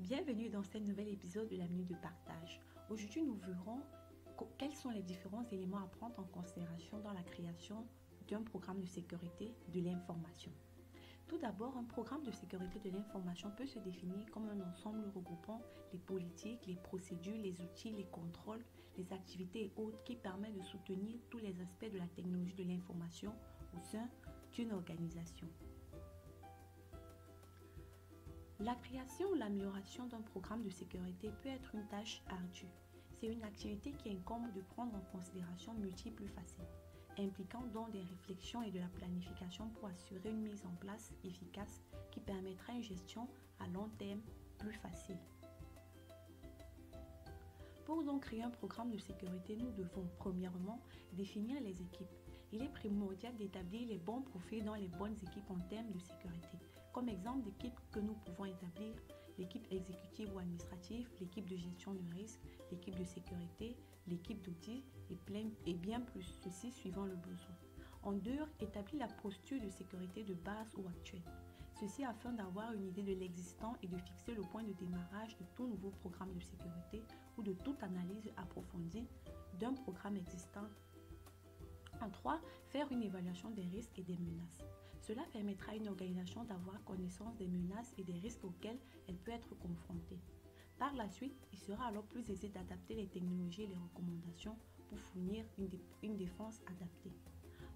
Bienvenue dans ce nouvel épisode de la Minute de Partage. Aujourd'hui, nous verrons quels sont les différents éléments à prendre en considération dans la création d'un programme de sécurité de l'information. Tout d'abord, un programme de sécurité de l'information peut se définir comme un ensemble regroupant les politiques, les procédures, les outils, les contrôles, les activités et autres qui permettent de soutenir tous les aspects de la technologie de l'information au sein d'une organisation. La création ou l'amélioration d'un programme de sécurité peut être une tâche ardue. C'est une activité qui incombe de prendre en considération multiples facettes, impliquant donc des réflexions et de la planification pour assurer une mise en place efficace qui permettra une gestion à long terme plus facile. Pour donc créer un programme de sécurité, nous devons premièrement définir les équipes. Il est primordial d'établir les bons profils dans les bonnes équipes en termes de sécurité. Comme exemple d'équipes que nous pouvons établir, l'équipe exécutive ou administrative, l'équipe de gestion de risque, l'équipe de sécurité, l'équipe d'audit et bien plus, ceci suivant le besoin. En deux, établir la posture de sécurité de base ou actuelle. Ceci afin d'avoir une idée de l'existant et de fixer le point de démarrage de tout nouveau programme de sécurité ou de toute analyse approfondie d'un programme existant. En 3, faire une évaluation des risques et des menaces. Cela permettra à une organisation d'avoir connaissance des menaces et des risques auxquels elle peut être confrontée. Par la suite, il sera alors plus aisé d'adapter les technologies et les recommandations pour fournir une défense adaptée.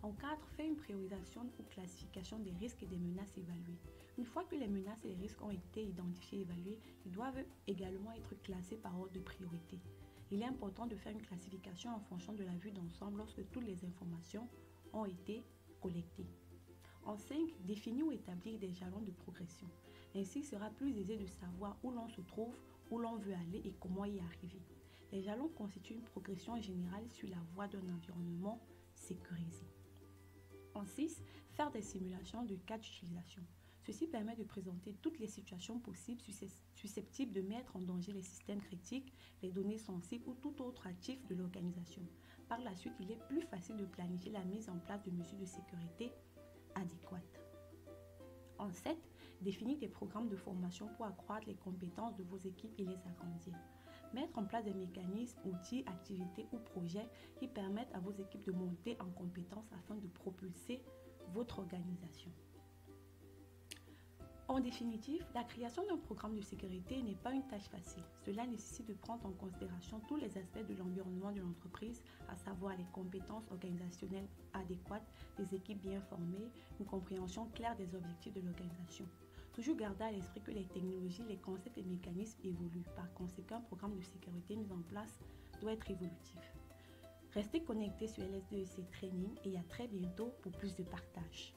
En 4, faire une priorisation ou classification des risques et des menaces évaluées. Une fois que les menaces et les risques ont été identifiés et évalués, ils doivent également être classés par ordre de priorité. Il est important de faire une classification en fonction de la vue d'ensemble lorsque toutes les informations ont été collectées. En 5, définir ou établir des jalons de progression. Ainsi, il sera plus aisé de savoir où l'on se trouve, où l'on veut aller et comment y arriver. Les jalons constituent une progression générale sur la voie d'un environnement sécurisé. En 6, faire des simulations de cas d'utilisation. Ceci permet de présenter toutes les situations possibles susceptibles de mettre en danger les systèmes critiques, les données sensibles ou tout autre actif de l'organisation. Par la suite, il est plus facile de planifier la mise en place de mesures de sécurité adéquates. En 7, définir des programmes de formation pour accroître les compétences de vos équipes et les agrandir. Mettre en place des mécanismes, outils, activités ou projets qui permettent à vos équipes de monter en compétences afin de propulser votre organisation. En définitive, la création d'un programme de sécurité n'est pas une tâche facile. Cela nécessite de prendre en considération tous les aspects de l'environnement de l'entreprise, à savoir les compétences organisationnelles adéquates, des équipes bien formées, une compréhension claire des objectifs de l'organisation. Toujours garder à l'esprit que les technologies, les concepts et mécanismes évoluent. Par conséquent, un programme de sécurité mis en place doit être évolutif. Restez connectés sur LS2EC Training et à très bientôt pour plus de partage.